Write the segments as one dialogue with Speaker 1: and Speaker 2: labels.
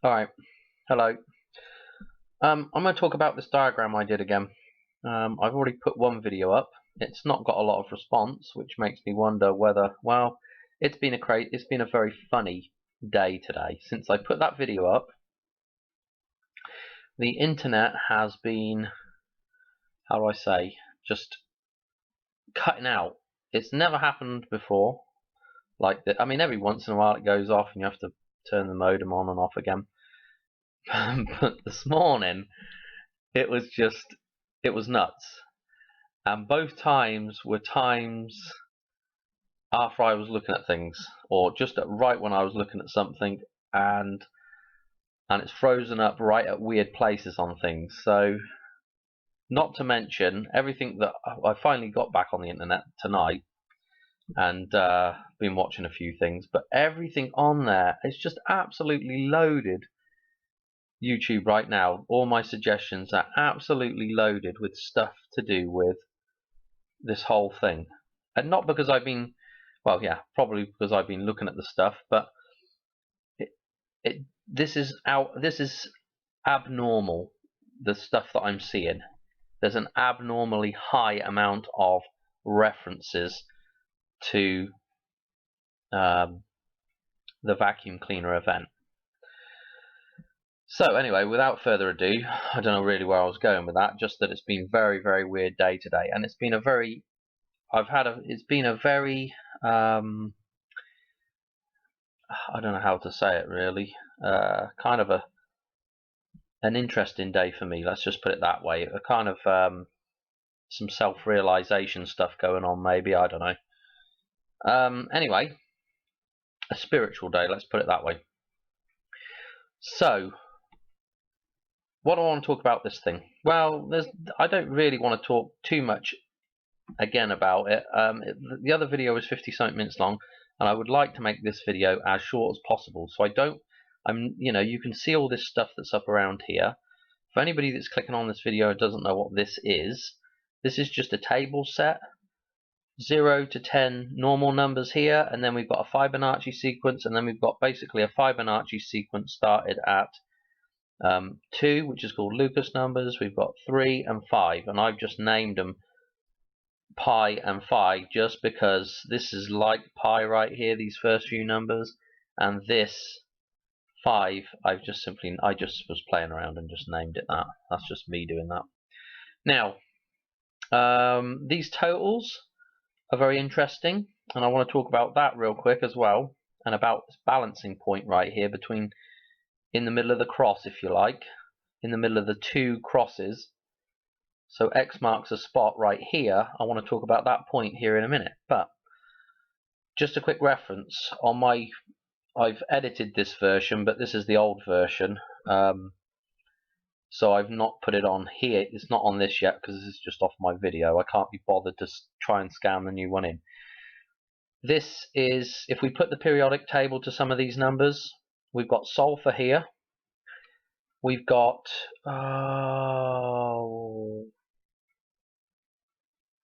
Speaker 1: Alright, hello. I'm going to talk about this diagram I did again. I've already put one video up. It's not got a lot of response, which makes me wonder whether, well, it's been a very funny day today. Since I put that video up, the internet has been, how do I say, just cutting out. It's never happened before. Like that. I mean, every once in a while it goes off and you have to turn the modem on and off again. But this morning, it was nuts. And both times were times after I was looking at things, or just right when I was looking at something, and it's frozen up right at weird places on things. So, not to mention everything that I finally got back on the internet tonight, and been watching a few things, but everything on there is just absolutely loaded. YouTube right now, all my suggestions are absolutely loaded with stuff to do with this whole thing. And not because I've been, well, yeah, probably because I've been looking at the stuff, but this is abnormal, the stuff that I'm seeing. There's an abnormally high amount of references to the vacuum cleaner event. So anyway, without further ado, I don't know really where I was going with that, just that it's been a very, very weird day today, and it's been a very, I don't know how to say it really, kind of an interesting day for me, let's just put it that way. A kind of some self-realization stuff going on, maybe, I don't know. Anyway, a spiritual day, let's put it that way. So, what do I want to talk about this thing? Well, I don't really want to talk too much again about it. The other video was 50-something minutes long, and I would like to make this video as short as possible. So you can see all this stuff that's up around here. For anybody that's clicking on this video and doesn't know what this is just a table set. 0 to 10 normal numbers here, and then we've got a Fibonacci sequence, and then we've got basically a Fibonacci sequence started at 2, which is called Lucas numbers. We've got 3 and 5, and I've just named them pi and phi just because this is like pi right here, these first few numbers, and this 5 I just was playing around and just named it that. That's just me doing that. Now these totals are very interesting, and I want to talk about that real quick as well, and about this balancing point right here between, in the middle of the cross, if you like, in the middle of the two crosses. So X marks a spot right here. I want to talk about that point here in a minute, but just a quick reference on I've edited this version, but this is the old version, so I've not put it on here. It's not on this yet because this is just off my video. I can't be bothered to try and scan the new one in. This is, if we put the periodic table to some of these numbers, we've got sulfur here. We've got, oh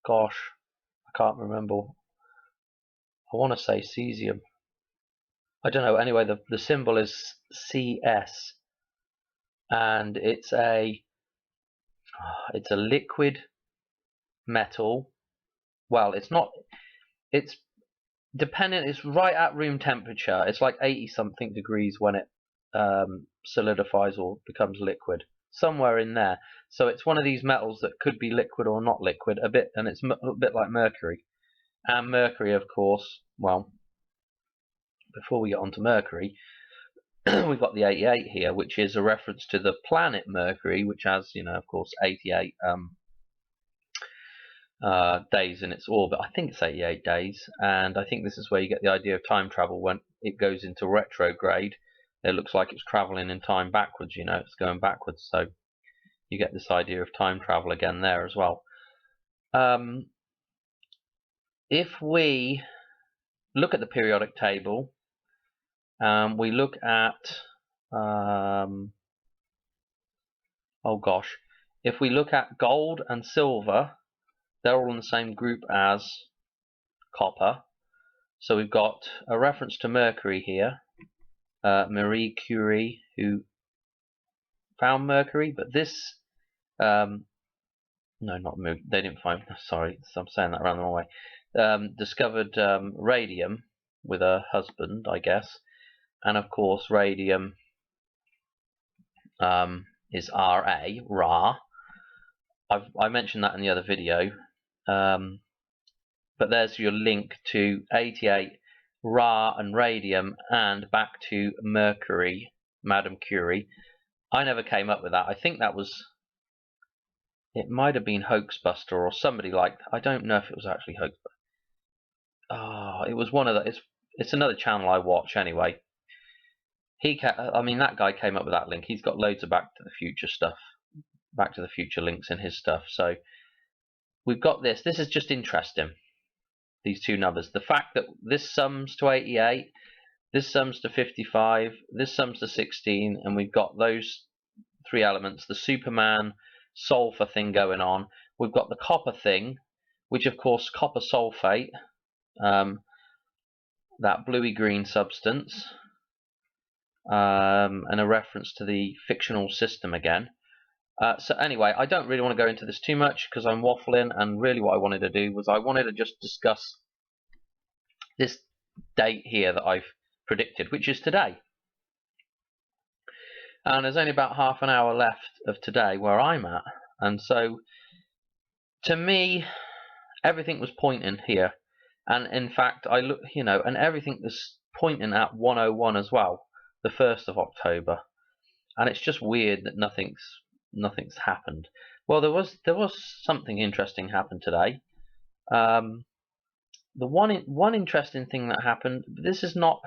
Speaker 1: gosh, I can't remember. I want to say cesium. I don't know. Anyway, the symbol is CS, and it's a liquid metal. Well, it's not. It's dependent. It's right at room temperature. It's like 80-something degrees when it solidifies or becomes liquid, somewhere in there. So it's one of these metals that could be liquid or not liquid a bit, and it's a bit like mercury. And mercury, of course, well, before we get on to mercury, we've got the 88 here, which is a reference to the planet Mercury, which has, of course, 88 days in its orbit. I think it's 88 days, and I think this is where you get the idea of time travel. When it goes into retrograde, it looks like it's traveling in time backwards, it's going backwards, so you get this idea of time travel again there as well. If we look at the periodic table, we look at, oh gosh, if we look at gold and silver, they're all in the same group as copper. So we've got a reference to Mercury here, Marie Curie, who found mercury, but this no, not mercury. They didn't find. Sorry, I'm saying that around the wrong way. Discovered radium with her husband, I guess, and of course radium is Ra. I mentioned that in the other video, but there's your link to 88 Ra and radium, and back to Mercury, Madame Curie. I never came up with that. I think that was. It might have been Hoaxbuster or somebody like. I don't know if it was actually Hoaxbuster. Oh, it was one of the. It's another channel I watch anyway. I mean, that guy came up with that link. He's got loads of Back to the Future stuff, Back to the Future links in his stuff. So we've got this. This is just interesting. These two numbers. The fact that this sums to 88, this sums to 55, this sums to 16, and we've got those three elements. The Superman sulfur thing going on. We've got the copper thing, which of course copper sulfate, that bluey green substance, and a reference to the fictional system again. So anyway, I don't really want to go into this too much because I'm waffling, and really what I wanted to do was I wanted to just discuss this date here that I've predicted, which is today. And there's only about half an hour left of today where I'm at, and so to me everything was pointing here, and in fact I look, and everything was pointing at 101 as well, the 1st of October, and it's just weird that nothing's happened. Well, there was something interesting happened today. The one interesting thing that happened, this is not,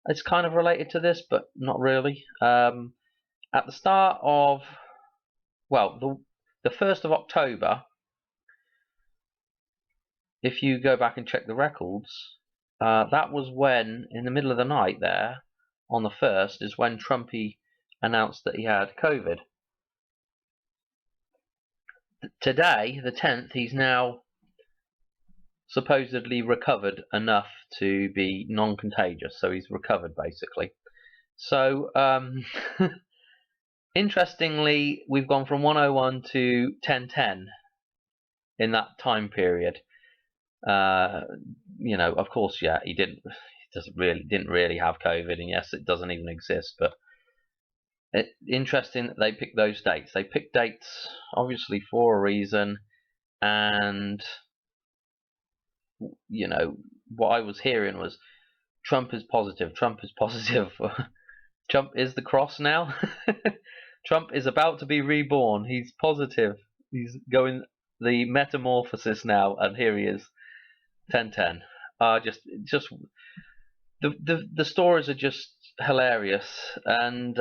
Speaker 1: it's kind of related to this, but not really. At the start of, well, the 1st of October, if you go back and check the records, that was when, in the middle of the night there, on the 1st, is when Trumpy announced that he had COVID. Today, the 10th, he's now supposedly recovered enough to be non-contagious, so he's recovered basically. So interestingly, we've gone from 101 to 1010 in that time period. Of course, yeah, he didn't really have COVID, and yes, it doesn't even exist. But it's interesting that they picked those dates. They picked dates obviously for a reason, and what I was hearing was Trump is positive. Trump is positive. Trump is the cross now. Trump is about to be reborn. He's positive. He's going the metamorphosis now, and here he is. 1010. Just the stories are just hilarious, and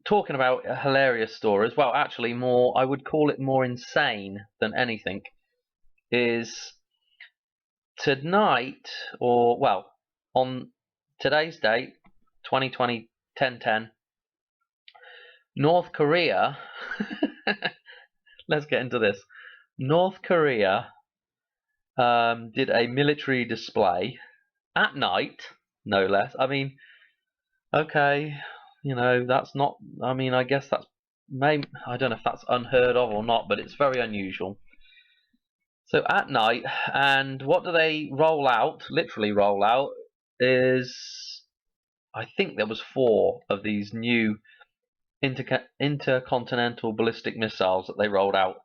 Speaker 1: talking about hilarious stories, well, actually I would call it more insane than anything, is tonight, or well, on today's date, 2020 1010, North Korea let's get into this. North Korea did a military display at night, no less. I mean, okay, that's not, I mean, I guess that's, maybe, I don't know if that's unheard of or not, but it's very unusual. So at night, and what do they roll out, literally roll out, is, I think there was 4 of these new intercontinental ballistic missiles that they rolled out.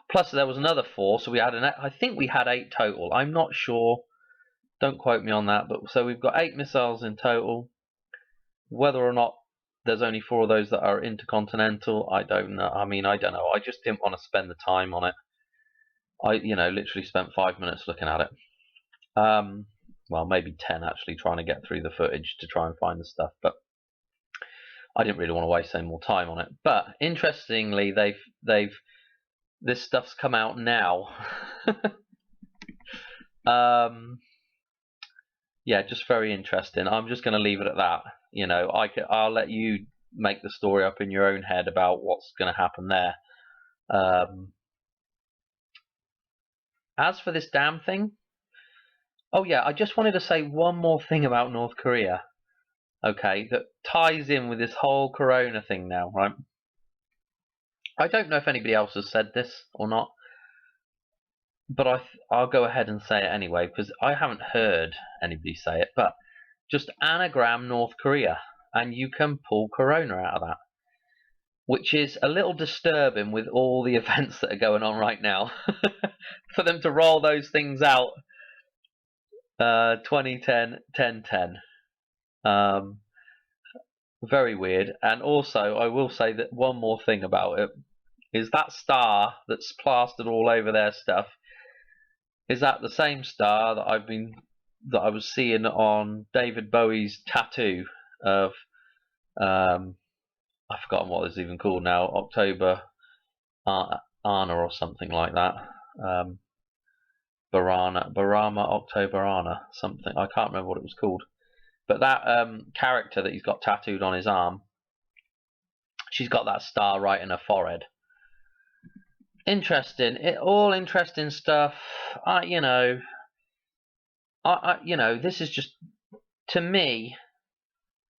Speaker 1: Plus there was another 4, so we had I think we had 8 total. I'm not sure, don't quote me on that, but so we've got 8 missiles in total. Whether or not there's only 4 of those that are intercontinental, I don't know. I mean, I don't know. I just didn't want to spend the time on it. I, literally spent 5 minutes looking at it. Well, maybe 10 actually, trying to get through the footage to try and find the stuff, but I didn't really want to waste any more time on it. But interestingly, this stuff's come out now. Yeah, just very interesting. I'm just going to leave it at that. I'll let you make the story up in your own head about what's going to happen there. As for this damn thing, oh yeah, I just wanted to say one more thing about North Korea. okay, that ties in with this whole corona thing now, right? I don't know if anybody else has said this or not, but I'll go ahead and say it anyway, because I haven't heard anybody say it, but just anagram North Korea, and you can pull corona out of that, which is a little disturbing with all the events that are going on right now. For them to roll those things out, 2010, 1010. Very weird. And also, I will say that one more thing about it is that star that's plastered all over their stuff. Is that the same star that I was seeing on David Bowie's tattoo of I've forgotten what it's even called now, October Anna or something like that. Barama October Anna, something. I can't remember what it was called. But that character that he's got tattooed on his arm, she's got that star right in her forehead. Interesting. All interesting stuff. This is just, to me,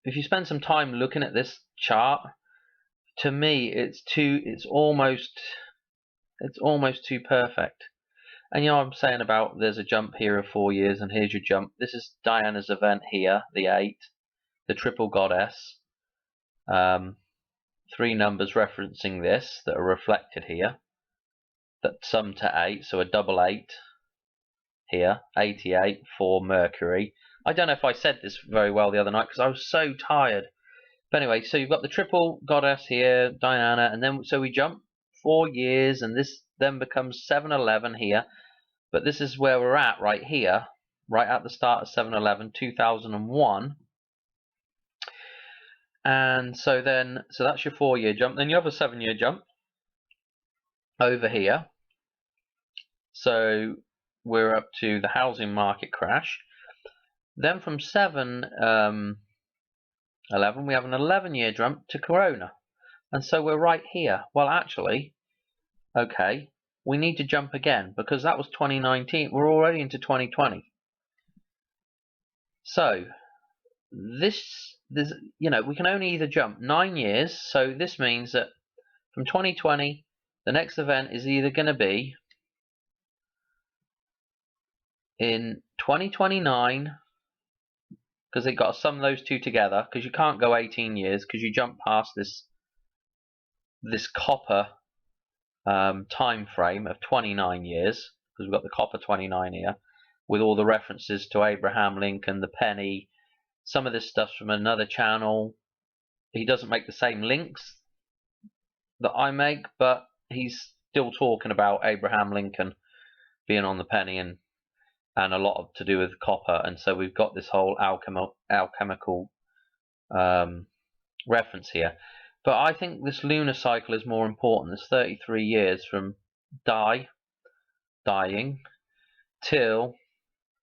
Speaker 1: if you spend some time looking at this chart, to me, it's almost too perfect. And I'm saying about there's a jump here of 4 years, and here's your jump. This is Diana's event here, the 8, the triple goddess. 3 numbers referencing this that are reflected here, that sum to 8, so a double 8 here, 88 for Mercury. I don't know if I said this very well the other night because I was so tired. But anyway, so you've got the triple goddess here, Diana, and then so we jump 4 years, and this then becomes 711 here. But this is where we're at right here, right at the start of 711, 2001. And so that's your 4-year jump. Then you have a 7-year jump over here. So we're up to the housing market crash. Then from 711, we have an 11-year jump to corona. And so we're right here. Well, actually, okay, we need to jump again because that was 2019. We're already into 2020. So we can only either jump 9 years. So this means that from 2020, the next event is either going to be in 2029, because they've got to sum those two together, because you can't go 18 years because you jump past this copper time frame of 29 years, because we've got the copper 29 here with all the references to Abraham Lincoln, the penny, some of this stuff's from another channel. He doesn't make the same links that I make, but he's still talking about Abraham Lincoln being on the penny and a lot to do with copper. And so we've got this whole alchemical reference here. But I think this lunar cycle is more important. It's 33 years from dying till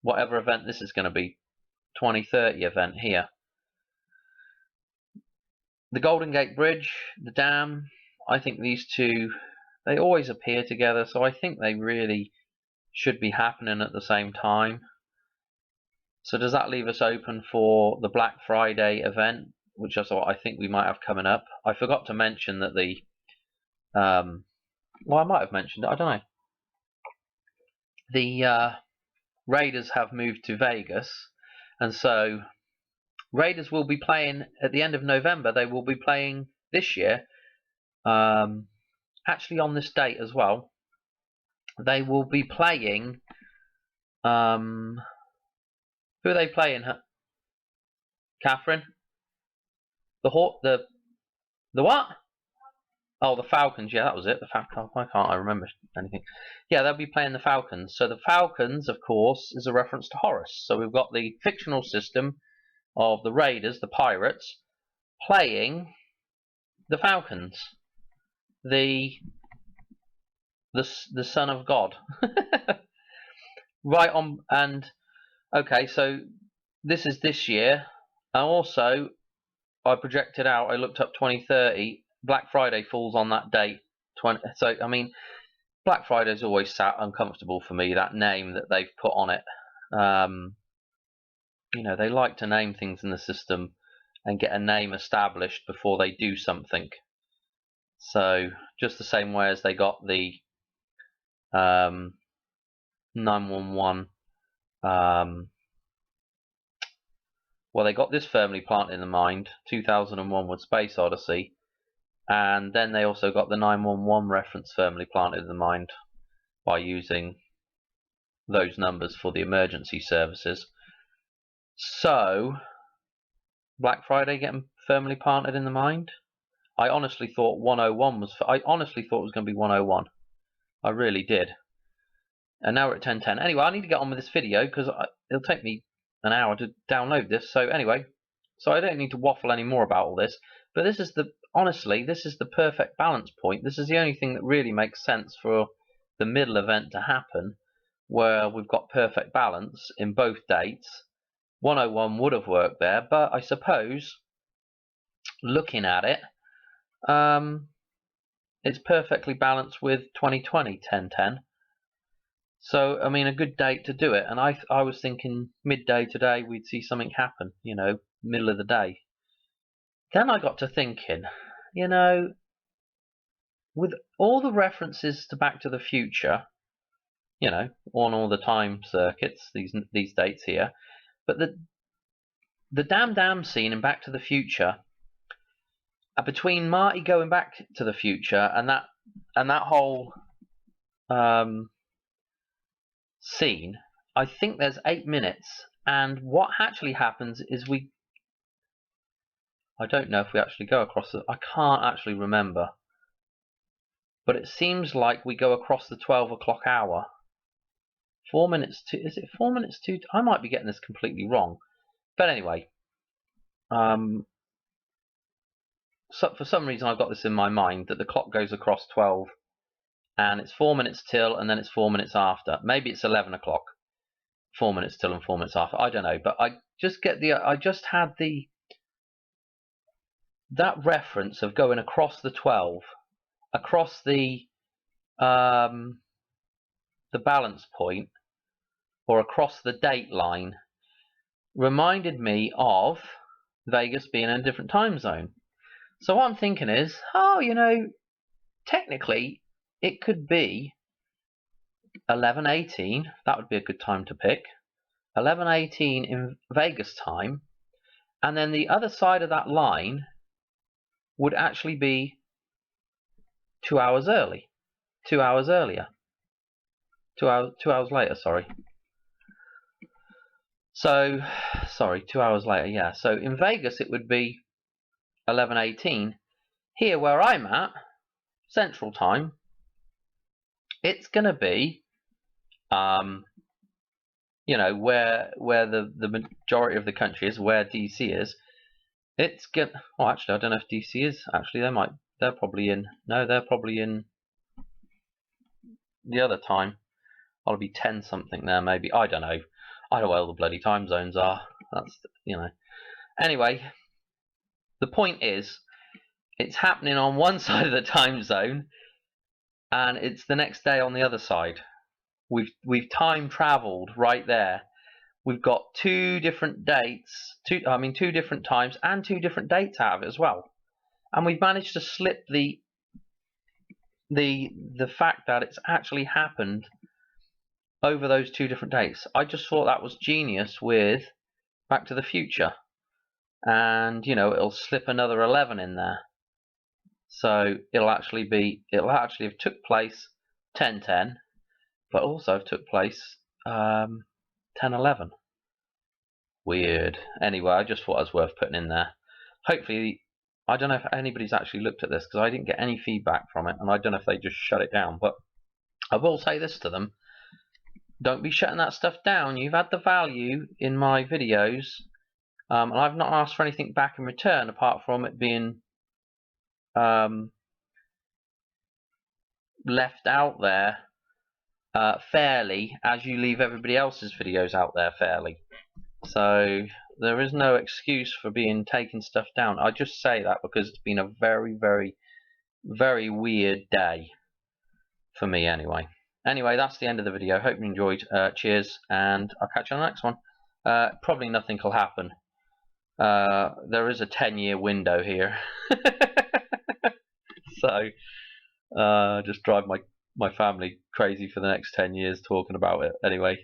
Speaker 1: whatever event this is going to be, 2030 event here. The Golden Gate Bridge, the dam, I think these two, they always appear together, so I think they really should be happening at the same time. So does that leave us open for the Black Friday event, which is what I think we might have coming up? I forgot to mention that well, I might have mentioned it, I don't know. The Raiders have moved to Vegas, and so Raiders will be playing at the end of November. They will be playing this year, actually on this date as well. They will be playing. Who are they playing? Catherine? The what? Oh, the Falcons. Yeah, that was it. The Falcons. Why can't I remember anything? Yeah, they'll be playing the Falcons. So the Falcons, of course, is a reference to Horus. So we've got the fictional system of the Raiders, the Pirates, playing the Falcons, the Son of God. Right on. And okay, so this is this year. And also, I projected out. I looked up 2030. Black Friday falls on that date. So I mean, Black Friday's always sat uncomfortable for me. That name that they've put on it. They like to name things in the system and get a name established before they do something. So just the same way as they got the 911, well, they got this firmly planted in the mind, 2001 with Space Odyssey, and then they also got the 911 reference firmly planted in the mind by using those numbers for the emergency services. So Black Friday getting firmly planted in the mind. I honestly thought 101 was. I honestly thought it was going to be 101. I really did. And now we're at 10:10. Anyway, I need to get on with this video because it'll take me an hour to download this. So anyway, so I don't need to waffle any more about all this. But this is honestly, this is the perfect balance point. This is the only thing that really makes sense for the middle event to happen, where we've got perfect balance in both dates. 101 would have worked there, but I suppose looking at it, it's perfectly balanced with 2020 10:10. So I mean, a good date to do it. And I was thinking midday today we'd see something happen, you know, middle of the day. Then I got to thinking, you know, with all the references to Back to the Future, you know, on all the time circuits, these dates here, but the damn scene in Back to the Future, between Marty going back to the future and that whole scene, I think there's 8 minutes, and what actually happens is I don't know if we actually go across I can't actually remember, but it seems like we go across the 12 o'clock hour. 4 minutes to, is it 4 minutes to? I might be getting this completely wrong, but anyway, so for some reason I've got this in my mind that the clock goes across 12 and it's 4 minutes till and then it's 4 minutes after. Maybe it's 11 o'clock, 4 minutes till and 4 minutes after, I don't know, but I just had that reference of going across the 12, across the balance point, or across the date line, reminded me of Vegas being in a different time zone. So what I'm thinking is, oh, you know, technically it could be 11:18. That would be a good time to pick. 11:18 in Vegas time, and then the other side of that line would actually be 2 hours early, 2 hours earlier, 2 hours later. So, sorry, 2 hours later. Yeah. So in Vegas it would be 11:18. Here where I'm at, Central Time, it's going to be, you know, where the majority of the country is, where DC is. It's going. Oh, actually, I don't know if DC is. Actually, they're probably in. No, they're probably in the other time. I'll be 10 something there, maybe. I don't know. I don't know where all the bloody time zones are. That's, you know. Anyway, the point is, it's happening on one side of the time zone, and it's the next day on the other side. We've time traveled right there. We've got 2 different dates, 2 different times and 2 different dates out of it as well. And we've managed to slip the fact that it's actually happened over those 2 different dates. I just thought that was genius with Back to the Future. And, you know, it'll slip another 11 in there. So it'll actually have took place 10:10, but also have took place 10:11. Weird. Anyway, I just thought it was worth putting in there. Hopefully, I don't know if anybody's actually looked at this, because I didn't get any feedback from it, and I don't know if they just shut it down. But I will say this to them: don't be shutting that stuff down. You've had the value in my videos, and I've not asked for anything back in return apart from it being left out there fairly, as you leave everybody else's videos out there fairly. So there is no excuse for being taking stuff down. I just say that because it's been a very, very, very weird day for me anyway. Anyway, that's the end of the video. Hope you enjoyed. Cheers, and I'll catch you on the next one. Probably nothing will happen There is a 10-year window here, so just drive my family crazy for the next 10 years talking about it. Anyway,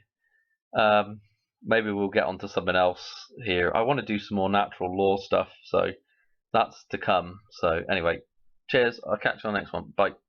Speaker 1: maybe we'll get onto something else here. I want to do some more natural law stuff, so that's to come. So anyway, cheers. I'll catch you on the next one. Bye.